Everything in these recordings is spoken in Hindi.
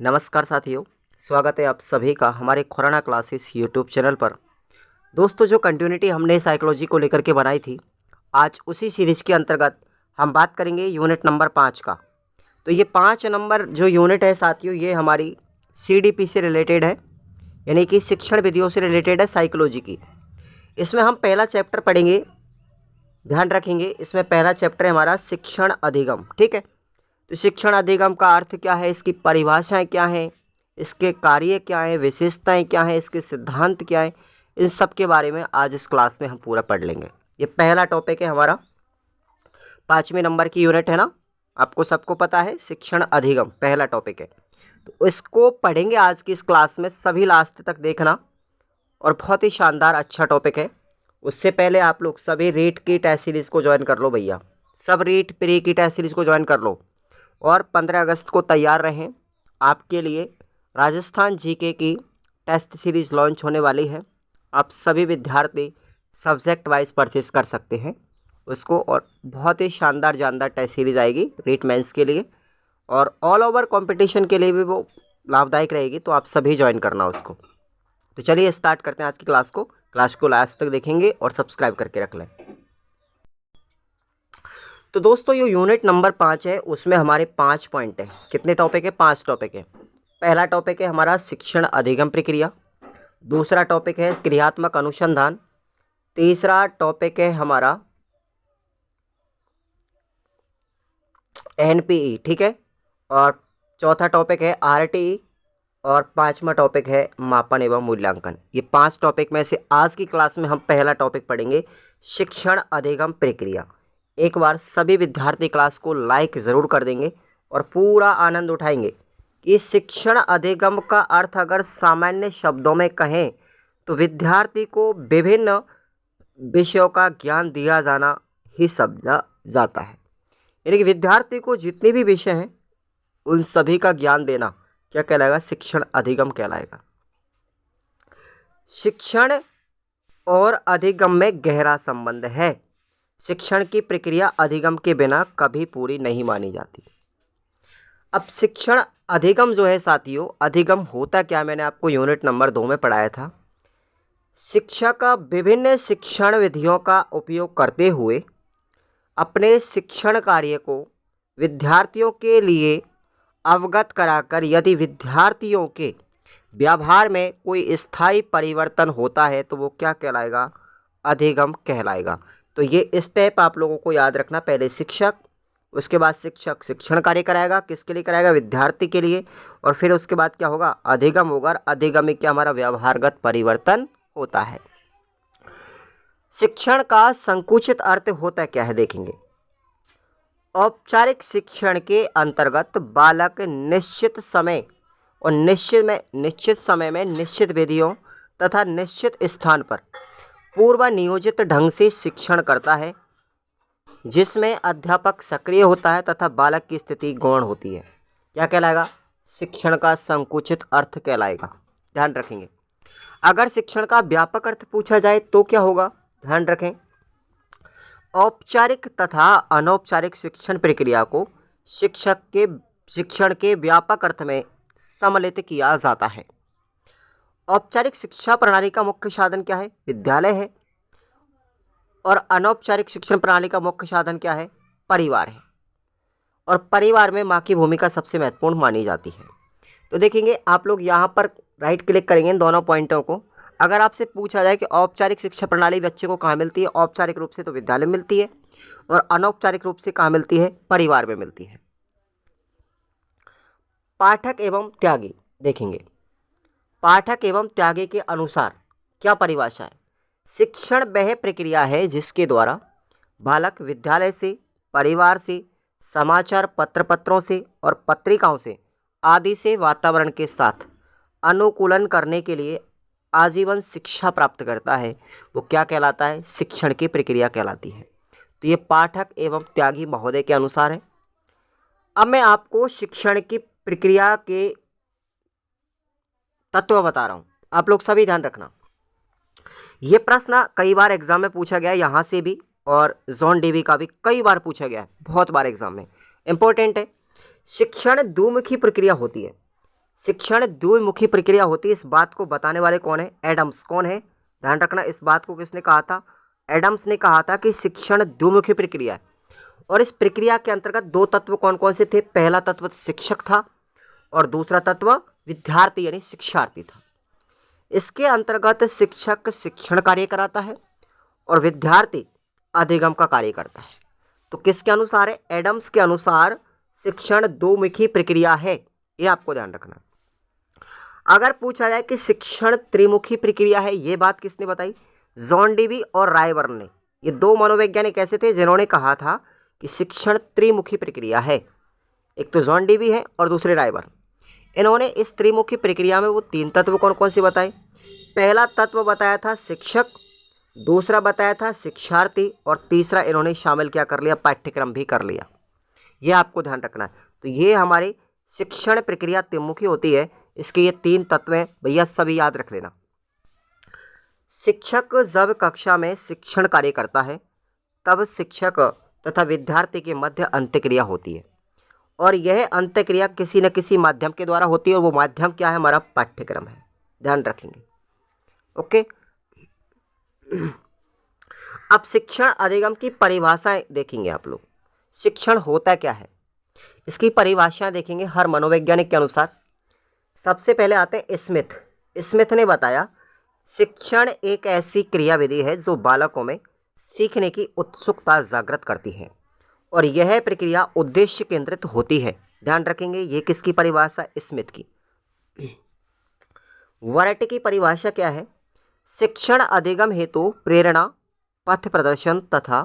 नमस्कार साथियों, स्वागत है आप सभी का हमारे खुराना क्लासेस यूट्यूब चैनल पर। दोस्तों, जो कंटिन्यूटी हमने साइकोलॉजी को लेकर के बनाई थी, आज उसी सीरीज़ के अंतर्गत हम बात करेंगे यूनिट नंबर 5 का। तो ये 5 नंबर जो यूनिट है साथियों, ये हमारी सीडीपी से रिलेटेड है, यानी कि शिक्षण विधियों से रिलेटेड है साइकोलॉजी की। इसमें हम पहला चैप्टर पढ़ेंगे, ध्यान रखेंगे। इसमें पहला चैप्टर है हमारा शिक्षण अधिगम, ठीक है। तो शिक्षण अधिगम का अर्थ क्या है, इसकी परिभाषाएं क्या हैं, इसके कार्य क्या हैं, विशेषताएं क्या हैं, इसके सिद्धांत क्या हैं, इन सब के बारे में आज इस क्लास में हम पूरा पढ़ लेंगे। ये पहला टॉपिक है हमारा, 5वें नंबर की यूनिट है ना, आपको सबको पता है शिक्षण अधिगम पहला टॉपिक है। तो इसको पढ़ेंगे आज की इस क्लास में, सभी लास्ट तक देखना, और बहुत ही शानदार अच्छा टॉपिक है। उससे पहले आप लोग सभी रीट की टेस्ट सीरीज़ को ज्वाइन कर लो भैया, सब रीट प्री की टेस्ट सीरीज़ को ज्वाइन कर लो। और 15 अगस्त को तैयार रहें, आपके लिए राजस्थान जीके की टेस्ट सीरीज़ लॉन्च होने वाली है। आप सभी विद्यार्थी सब्जेक्ट वाइज परचेस कर सकते हैं उसको, और बहुत ही शानदार जानदार टेस्ट सीरीज़ आएगी रीट मेंस के लिए, और ऑल ओवर कंपटीशन के लिए भी वो लाभदायक रहेगी। तो आप सभी ज्वाइन करना उसको। तो चलिए स्टार्ट करते हैं आज की क्लास को लास्ट तक देखेंगे और सब्सक्राइब करके रख लें। तो दोस्तों, ये यूनिट नंबर 5 है, उसमें हमारे 5 पॉइंट हैं। कितने टॉपिक है? 5 टॉपिक है। पहला टॉपिक है हमारा शिक्षण अधिगम प्रक्रिया, दूसरा टॉपिक है क्रियात्मक अनुसंधान, तीसरा टॉपिक है हमारा एनपीई, ठीक है, और चौथा टॉपिक है आरटीई, और 5वां टॉपिक है मापन एवं मूल्यांकन। ये 5 टॉपिक में से आज की क्लास में हम पहला टॉपिक पढ़ेंगे शिक्षण अधिगम प्रक्रिया। एक बार सभी विद्यार्थी क्लास को लाइक ज़रूर कर देंगे और पूरा आनंद उठाएंगे कि शिक्षण अधिगम का अर्थ अगर सामान्य शब्दों में कहें तो विद्यार्थी को विभिन्न विषयों का ज्ञान दिया जाना ही समझा जाता है। यानी कि विद्यार्थी को जितने भी विषय हैं उन सभी का ज्ञान देना क्या कहलाएगा? शिक्षण अधिगम कहलाएगा। शिक्षण और अधिगम में गहरा संबंध है। शिक्षण की प्रक्रिया अधिगम के बिना कभी पूरी नहीं मानी जाती। अब शिक्षण अधिगम जो है साथियों, अधिगम होता क्या, मैंने आपको यूनिट नंबर 2 में पढ़ाया था। शिक्षक विभिन्न शिक्षण विधियों का उपयोग करते हुए अपने शिक्षण कार्य को विद्यार्थियों के लिए अवगत कराकर यदि विद्यार्थियों के व्यवहार में कोई स्थायी परिवर्तन होता है तो वो क्या कहलाएगा? अधिगम कहलाएगा। तो ये स्टेप आप लोगों को याद रखना। पहले शिक्षक, उसके बाद शिक्षक शिक्षण कार्य कराएगा, किसके लिए कराएगा? विद्यार्थी के लिए। और फिर उसके बाद क्या होगा? अधिगम होगा। अधिगम में क्या? हमारा व्यवहारगत परिवर्तन होता है। शिक्षण का संकुचित अर्थ होता क्या है, देखेंगे। औपचारिक शिक्षण के अंतर्गत बालक निश्चित समय और निश्चित समय में निश्चित विधियों तथा निश्चित स्थान पर पूर्व नियोजित ढंग से शिक्षण करता है, जिसमें अध्यापक सक्रिय होता है तथा बालक की स्थिति गौण होती है। क्या कहलाएगा? शिक्षण का संकुचित अर्थ कहलाएगा। ध्यान रखेंगे। अगर शिक्षण का व्यापक अर्थ पूछा जाए तो क्या होगा? ध्यान रखें। औपचारिक तथा अनौपचारिक शिक्षण प्रक्रिया को शिक्षण के व्यापक अर्थ में सम्मिलित किया जाता है। औपचारिक शिक्षा प्रणाली का मुख्य साधन क्या है? विद्यालय है। और अनौपचारिक शिक्षण प्रणाली का मुख्य साधन क्या है? परिवार है। और परिवार में माँ की भूमिका सबसे महत्वपूर्ण मानी जाती है। तो देखेंगे आप लोग यहाँ पर राइट क्लिक करेंगे इन दोनों पॉइंटों को। अगर आपसे पूछा जाए कि औपचारिक शिक्षा प्रणाली बच्चे को कहाँ मिलती है? औपचारिक रूप से तो विद्यालय में मिलती है, और अनौपचारिक रूप से कहाँ मिलती है? परिवार में मिलती है। पाठक एवं त्यागी, देखेंगे। पाठक एवं त्यागी के अनुसार क्या परिभाषा है? शिक्षण वह प्रक्रिया है जिसके द्वारा बालक विद्यालय से, परिवार से, समाचार पत्रों से और पत्रिकाओं से आदि से वातावरण के साथ अनुकूलन करने के लिए आजीवन शिक्षा प्राप्त करता है। वो क्या कहलाता है? शिक्षण की प्रक्रिया कहलाती है। तो ये पाठक एवं त्यागी महोदय के अनुसार है। अब मैं आपको शिक्षण की प्रक्रिया के तत्व बता रहा हूँ, आप लोग सभी ध्यान रखना। ये प्रश्न कई बार एग्जाम में पूछा गया है, यहाँ से भी, और जोन डीवी का भी कई बार पूछा गया है, बहुत बार एग्जाम में, इंपॉर्टेंट है। शिक्षण द्विमुखी प्रक्रिया होती है। शिक्षण द्विमुखी प्रक्रिया होती है, इस बात को बताने वाले कौन है? एडम्स। कौन है? ध्यान रखना, इस बात को किसने कहा था? एडम्स ने कहा था कि शिक्षण द्विमुखी प्रक्रिया है। और इस प्रक्रिया के अंतर्गत दो तत्व कौन कौन से थे? पहला तत्व शिक्षक था और दूसरा तत्व विद्यार्थी यानी शिक्षार्थी था। इसके अंतर्गत शिक्षक शिक्षण कार्य कराता है और विद्यार्थी अधिगम का कार्य करता है। तो किसके अनुसार है? एडम्स के अनुसार शिक्षण द्विमुखी प्रक्रिया है, ये आपको ध्यान रखना। अगर पूछा जाए कि शिक्षण त्रिमुखी प्रक्रिया है, ये बात किसने बताई? जॉन डीवी और रायबर्न ने। ये दो मनोवैज्ञानिक ऐसे थे जिन्होंने कहा था कि शिक्षण त्रिमुखी प्रक्रिया है। एक तो जॉन डीवी है और दूसरे रायबर्न। इन्होंने इस त्रिमुखी प्रक्रिया में वो तीन तत्व कौन कौन से बताए? पहला तत्व बताया था शिक्षक, दूसरा बताया था शिक्षार्थी और तीसरा इन्होंने शामिल क्या कर लिया? पाठ्यक्रम भी कर लिया। ये आपको ध्यान रखना है। तो ये हमारी शिक्षण प्रक्रिया त्रिमुखी होती है, इसके ये तीन तत्व हैं भैया, सभी याद रख लेना। शिक्षक जब कक्षा में शिक्षण कार्य करता है तब शिक्षक तथा विद्यार्थी के मध्य अंतःक्रिया होती है और यह अंतःक्रिया किसी न किसी माध्यम के द्वारा होती है और वो माध्यम क्या है? हमारा पाठ्यक्रम है। ध्यान रखेंगे। ओके। अब शिक्षण अधिगम की परिभाषाएं देखेंगे आप लोग। शिक्षण होता क्या है, इसकी परिभाषाएं देखेंगे हर मनोवैज्ञानिक के अनुसार। सबसे पहले आते हैं स्मिथ। स्मिथ ने बताया शिक्षण एक ऐसी क्रियाविधि है जो बालकों में सीखने की उत्सुकता जागृत करती है और यह प्रक्रिया उद्देश्य केंद्रित होती है। ध्यान रखेंगे, ये किसकी परिभाषा? स्मिथ की। वर्ट की परिभाषा क्या है? शिक्षण अधिगम हेतु प्रेरणा, पथ प्रदर्शन तथा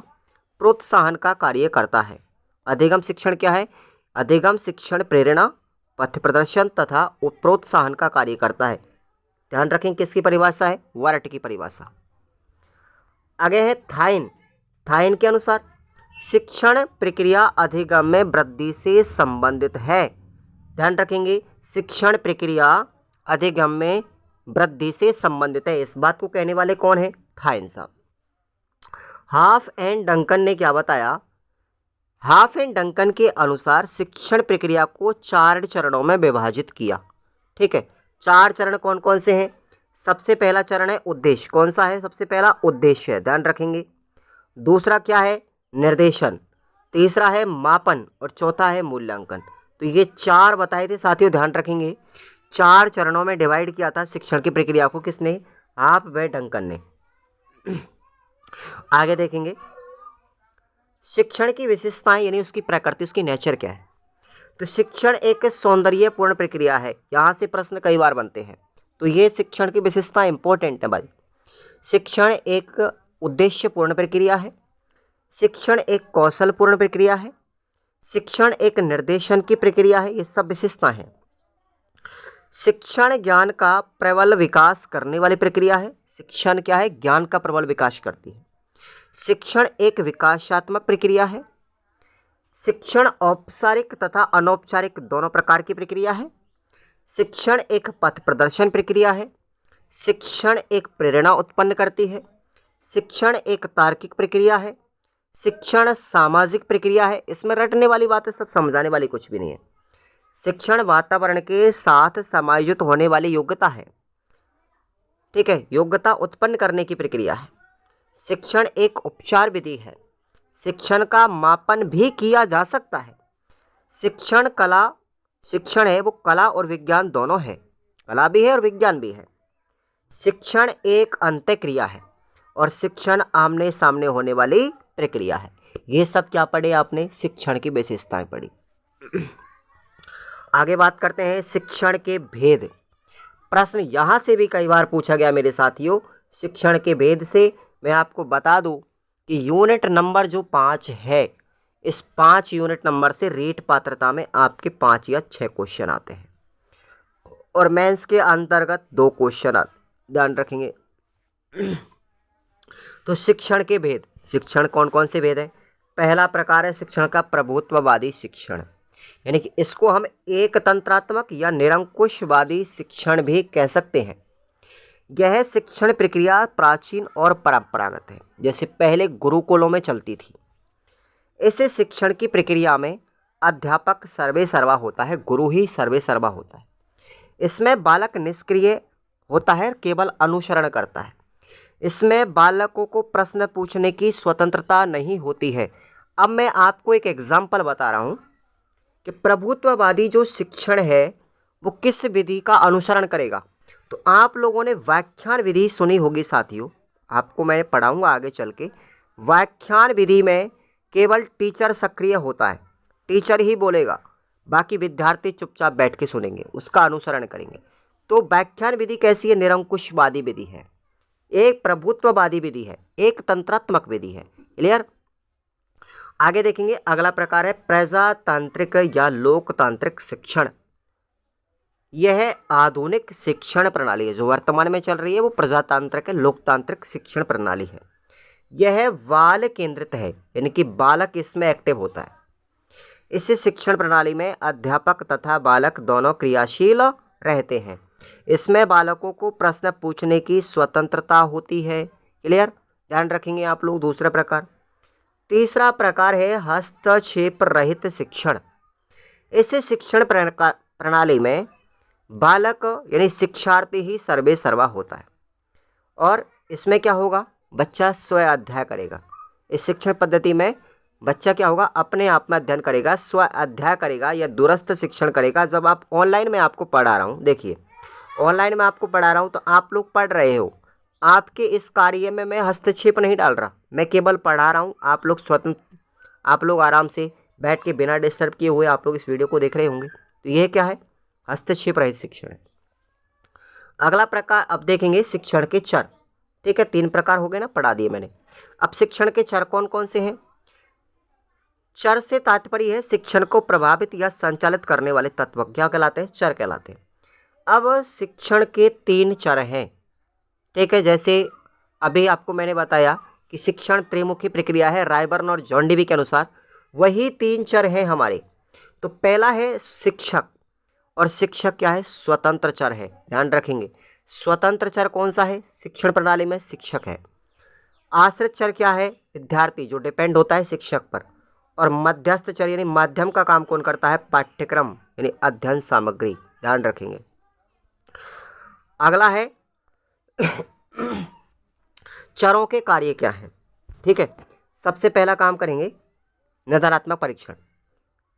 प्रोत्साहन का कार्य करता है। अधिगम शिक्षण क्या है? अधिगम शिक्षण प्रेरणा, पथ प्रदर्शन तथा प्रोत्साहन का कार्य करता है। ध्यान रखें, किसकी परिभाषा है? वर्ट की परिभाषा। आगे है थाइन। थाइन के अनुसार शिक्षण प्रक्रिया अधिगम में वृद्धि से संबंधित है। ध्यान रखेंगे, शिक्षण प्रक्रिया अधिगम में वृद्धि से संबंधित है। इस बात को कहने वाले कौन है? थाइन साहब। हाफ एंड डंकन ने क्या बताया? हाफ एंड डंकन के अनुसार शिक्षण प्रक्रिया को 4 चरणों में विभाजित किया। ठीक है, 4 चरण कौन कौन से हैं? सबसे पहला चरण है उद्देश्य। कौन सा है? सबसे पहला उद्देश्य है, ध्यान रखेंगे। दूसरा क्या है? निर्देशन। तीसरा है मापन और चौथा है मूल्यांकन। तो ये 4 बताए थे साथियों, ध्यान रखेंगे। 4 चरणों में डिवाइड किया था शिक्षण की प्रक्रिया को, किसने? हाफ व डंकन ने। आगे देखेंगे शिक्षण की विशेषताएं यानी उसकी प्रकृति, उसकी नेचर क्या है। तो शिक्षण एक सौंदर्यपूर्ण प्रक्रिया है, यहाँ से प्रश्न कई बार बनते हैं। तो ये शिक्षण की विशेषताएं इंपॉर्टेंट है भाई। शिक्षण एक उद्देश्यपूर्ण प्रक्रिया है, शिक्षण एक कौशलपूर्ण प्रक्रिया है, शिक्षण एक निर्देशन की प्रक्रिया है। ये सब विशेषताएं हैं। शिक्षण ज्ञान का प्रबल विकास करने वाली प्रक्रिया है। शिक्षण क्या है? ज्ञान का प्रबल विकास करती है। शिक्षण एक विकासात्मक प्रक्रिया है। शिक्षण औपचारिक तथा अनौपचारिक दोनों प्रकार की प्रक्रिया है। शिक्षण एक पथ प्रदर्शन प्रक्रिया है। शिक्षण एक प्रेरणा उत्पन्न करती है। शिक्षण एक तार्किक प्रक्रिया है। शिक्षण सामाजिक प्रक्रिया है। इसमें रटने वाली बातें सब, समझाने वाली कुछ भी नहीं है। शिक्षण वातावरण के साथ समायोजित होने वाली योग्यता है। ठीक है, योग्यता उत्पन्न करने की प्रक्रिया है। शिक्षण एक उपचार विधि है। शिक्षण का मापन भी किया जा सकता है। शिक्षण है वो कला और विज्ञान दोनों है, कला भी है और विज्ञान भी है। शिक्षण एक अंतःक्रिया है और शिक्षण आमने सामने होने वाली प्रक्रिया है। ये सब क्या पढ़े आपने? शिक्षण की विशेषताएं पढ़ी। आगे बात करते हैं शिक्षण के भेद। प्रश्न यहाँ से भी कई बार पूछा गया मेरे साथियों। शिक्षण के भेद से मैं आपको बता दूं कि यूनिट नंबर जो 5 है, इस 5 यूनिट नंबर से रीट पात्रता में आपके 5 या 6 क्वेश्चन आते हैं और मेंस के अंतर्गत 2 क्वेश्चन आते, ध्यान रखेंगे। तो शिक्षण के भेद, शिक्षण कौन कौन से भेद है? पहला प्रकार है शिक्षण का प्रभुत्ववादी शिक्षण, यानी कि इसको हम एक तंत्रात्मक या निरंकुशवादी शिक्षण भी कह सकते हैं। यह शिक्षण प्रक्रिया प्राचीन और परंपरागत है, जैसे पहले गुरुकुलों में चलती थी। इस शिक्षण की प्रक्रिया में अध्यापक सर्वे सर्वा होता है, गुरु ही सर्वे सर्वा होता है। इसमें बालक निष्क्रिय होता है, केवल अनुसरण करता है। इसमें बालकों को प्रश्न पूछने की स्वतंत्रता नहीं होती है। अब मैं आपको एक एग्जाम्पल बता रहा हूँ कि प्रभुत्ववादी जो शिक्षण है वो किस विधि का अनुसरण करेगा। तो आप लोगों ने व्याख्यान विधि सुनी होगी साथियों, आपको मैं पढ़ाऊंगा आगे चल के। व्याख्यान विधि में केवल टीचर सक्रिय होता है, टीचर ही बोलेगा, बाकी विद्यार्थी चुपचाप बैठ के सुनेंगे, उसका अनुसरण करेंगे। तो व्याख्यान विधि कैसी है? निरंकुशवादी विधि है, एक प्रभुत्ववादी विधि है, एक तंत्रात्मक विधि है। क्लियर? आगे देखेंगे, अगला प्रकार है प्रजातांत्रिक या लोकतांत्रिक शिक्षण। यह आधुनिक शिक्षण प्रणाली है, जो वर्तमान में चल रही है वो प्रजातांत्रिक लोकतांत्रिक शिक्षण प्रणाली है। यह बाल केंद्रित है, यानी कि बालक इसमें एक्टिव होता है। इस शिक्षण प्रणाली में अध्यापक तथा बालक दोनों क्रियाशील रहते हैं। इसमें बालकों को प्रश्न पूछने की स्वतंत्रता होती है। क्लियर? ध्यान रखेंगे आप लोग। दूसरा प्रकार, तीसरा प्रकार है हस्तक्षेप रहित शिक्षण। इस शिक्षण प्रणाली में बालक यानी शिक्षार्थी ही सर्वे सर्वा होता है, और इसमें क्या होगा? बच्चा स्वयं अध्ययन करेगा। इस शिक्षण पद्धति में बच्चा क्या होगा? अपने आप में अध्ययन करेगा, स्व अध्ययन करेगा या दूरस्थ शिक्षण करेगा। जब आप ऑनलाइन में आपको पढ़ा रहा हूँ, देखिए ऑनलाइन में आपको पढ़ा रहा हूँ तो आप लोग पढ़ रहे हो, आपके इस कार्य में मैं हस्तक्षेप नहीं डाल रहा, मैं केवल पढ़ा रहा हूँ। आप लोग स्वतंत्र, आप लोग आराम से बैठ के बिना डिस्टर्ब किए हुए आप लोग इस वीडियो को देख रहे होंगे। तो यह क्या है? हस्तक्षेप रहित शिक्षण है। अगला प्रकार अब देखेंगे शिक्षण के चर। ठीक है, 3 प्रकार हो गए ना, पढ़ा दिए मैंने। अब शिक्षण के चर कौन कौन से हैं? चर से तात्पर्य है शिक्षण को प्रभावित या संचालित करने वाले तत्व, क्या कहलाते हैं? चर कहलाते हैं। अब शिक्षण के 3 चर हैं। ठीक है, जैसे अभी आपको मैंने बताया कि शिक्षण त्रिमुखी प्रक्रिया है रायबर्न और जॉन डीवी के अनुसार, वही 3 चर हैं हमारे। तो पहला है शिक्षक, और शिक्षक क्या है? स्वतंत्र चर है। ध्यान रखेंगे, स्वतंत्र चर कौन सा है शिक्षण प्रणाली में? शिक्षक है। आश्रित चर क्या है? विद्यार्थी, जो डिपेंड होता है शिक्षक पर। और मध्यस्थ चर यानी माध्यम का काम कौन करता है? पाठ्यक्रम यानी अध्ययन सामग्री। ध्यान रखेंगे। अगला है चरों के कार्य क्या हैं। ठीक है, सबसे पहला काम करेंगे निदानात्मक परीक्षण।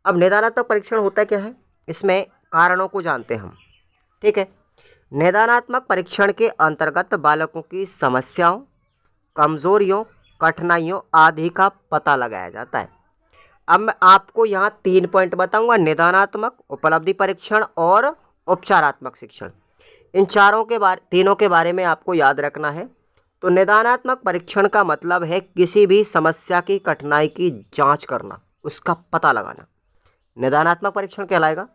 अब निदानात्मक परीक्षण होता क्या है? इसमें कारणों को जानते हैं हम। ठीक है, निदानात्मक परीक्षण के अंतर्गत बालकों की समस्याओं, कमजोरियों, कठिनाइयों आदि का पता लगाया जाता है। अब मैं आपको यहाँ 3 पॉइंट बताऊंगा, निदानात्मक, उपलब्धि परीक्षण और उपचारात्मक शिक्षण। इन तीनों के बारे में आपको याद रखना है। तो निदानात्मक परीक्षण का मतलब है किसी भी समस्या की कठिनाई की जांच करना, उसका पता लगाना, निदानात्मक परीक्षण कहलाएगा।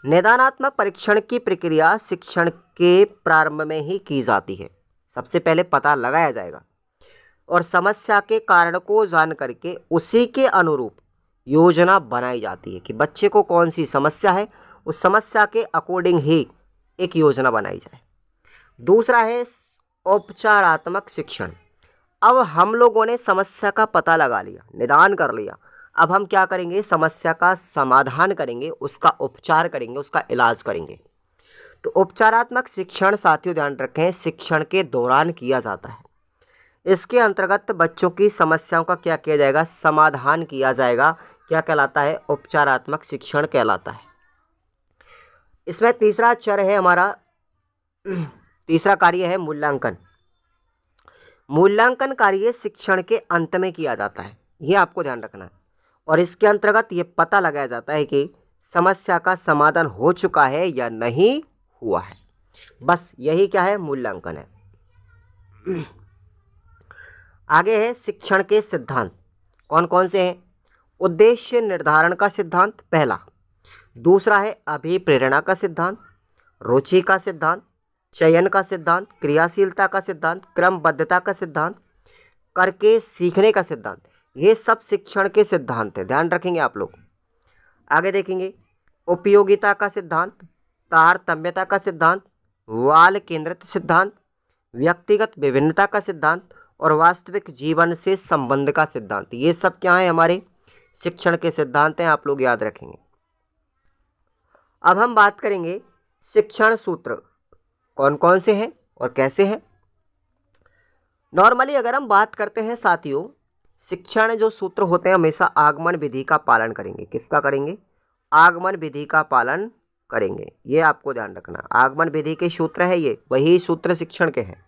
निदानात्मक परीक्षण की प्रक्रिया शिक्षण के प्रारंभ में ही की जाती है। सबसे पहले पता लगाया जाएगा और समस्या के कारण को जान करके उसी के अनुरूप योजना बनाई जाती है कि बच्चे को कौन सी समस्या है, उस समस्या के अकॉर्डिंग ही एक योजना बनाई जाए। दूसरा है उपचारात्मक शिक्षण। अब हम लोगों ने समस्या का पता लगा लिया, निदान कर लिया, अब हम क्या करेंगे? समस्या का समाधान करेंगे, उसका उपचार करेंगे, उसका इलाज करेंगे। तो उपचारात्मक शिक्षण साथियों ध्यान रखें, शिक्षण के दौरान किया जाता है। इसके अंतर्गत बच्चों की समस्याओं का क्या किया जाएगा? समाधान किया जाएगा। क्या कहलाता है? उपचारात्मक शिक्षण कहलाता है। इसमें तीसरा चर है हमारा, तीसरा कार्य है मूल्यांकन। मूल्यांकन कार्य शिक्षण के अंत में किया जाता है, ये आपको ध्यान रखना है। और इसके अंतर्गत ये पता लगाया जाता है कि समस्या का समाधान हो चुका है या नहीं हुआ है। बस यही क्या है? मूल्यांकन है। आगे है शिक्षण के सिद्धांत। कौन कौन से हैं? उद्देश्य निर्धारण का सिद्धांत पहला, दूसरा है अभिप्रेरणा का सिद्धांत, रुचि का सिद्धांत, चयन का सिद्धांत, क्रियाशीलता का सिद्धांत, क्रमबद्धता का सिद्धांत, करके सीखने का सिद्धांत। ये सब शिक्षण के सिद्धांत है, ध्यान रखेंगे आप लोग। आगे देखेंगे उपयोगिता का सिद्धांत, तारतम्यता का सिद्धांत, बाल केंद्रित सिद्धांत, व्यक्तिगत विभिन्नता का सिद्धांत और वास्तविक जीवन से संबंध का सिद्धांत। ये सब क्या है? हमारे शिक्षण के सिद्धांत हैं, आप लोग याद रखेंगे। अब हम बात करेंगे शिक्षण सूत्र कौन कौन से हैं और कैसे हैं। नॉर्मली अगर हम बात करते हैं साथियों, शिक्षण जो सूत्र होते हैं हमेशा आगमन विधि का पालन करेंगे। किसका करेंगे? आगमन विधि का पालन करेंगे। ये आपको ध्यान रखना, आगमन विधि के सूत्र है ये, वही सूत्र शिक्षण के हैं।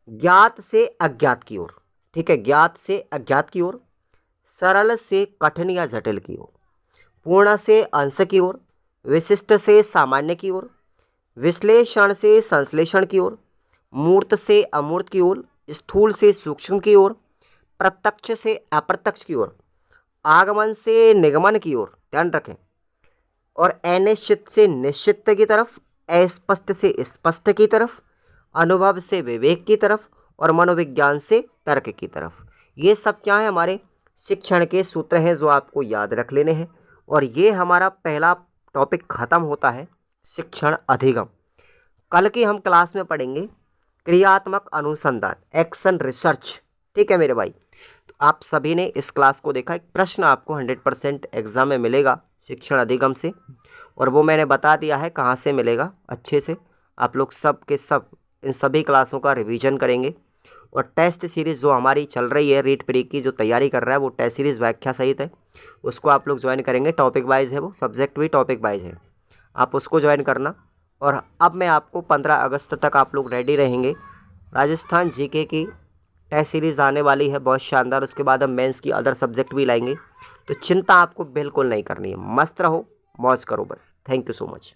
ज्ञात से अज्ञात की ओर, ठीक है, ज्ञात से अज्ञात की ओर, सरल से कठिन या जटिल की ओर, पूर्ण से अंश की ओर, विशिष्ट से सामान्य की ओर, विश्लेषण से संश्लेषण की ओर, मूर्त से अमूर्त की ओर, स्थूल से सूक्ष्म की ओर, प्रत्यक्ष से अप्रत्यक्ष की ओर, आगमन से निगमन की ओर, ध्यान रखें, और अनिश्चित से निश्चित की तरफ, अस्पष्ट से स्पष्ट की तरफ, अनुभव से विवेक की तरफ, और मनोविज्ञान से तर्क की तरफ। ये सब क्या है? हमारे शिक्षण के सूत्र हैं जो आपको याद रख लेने हैं। और ये हमारा पहला टॉपिक खत्म होता है, शिक्षण अधिगम। कल की हम क्लास में पढ़ेंगे क्रियात्मक अनुसंधान, एक्शन रिसर्च। ठीक है मेरे भाई, तो आप सभी ने इस क्लास को देखा। एक प्रश्न आपको 100% एग्जाम में मिलेगा शिक्षण अधिगम से, और वो मैंने बता दिया है कहाँ से मिलेगा अच्छे से। आप लोग सब के सब इन सभी क्लासों का रिवीजन करेंगे। और टेस्ट सीरीज़ जो हमारी चल रही है, रीट प्री की जो तैयारी कर रहा है, वो टेस्ट सीरीज़ व्याख्या सहित है, उसको आप लोग ज्वाइन करेंगे। टॉपिक वाइज है, वो सब्जेक्ट भी टॉपिक वाइज है, आप उसको ज्वाइन करना। और अब मैं आपको 15 अगस्त तक आप लोग रेडी रहेंगे। राजस्थान जीके की टेस्ट सीरीज़ आने वाली है बहुत शानदार। उसके बाद हम मेंस की अदर सब्जेक्ट भी लाएंगे, तो चिंता आपको बिल्कुल नहीं करनी है। मस्त रहो, मौज करो बस। Thank you so much.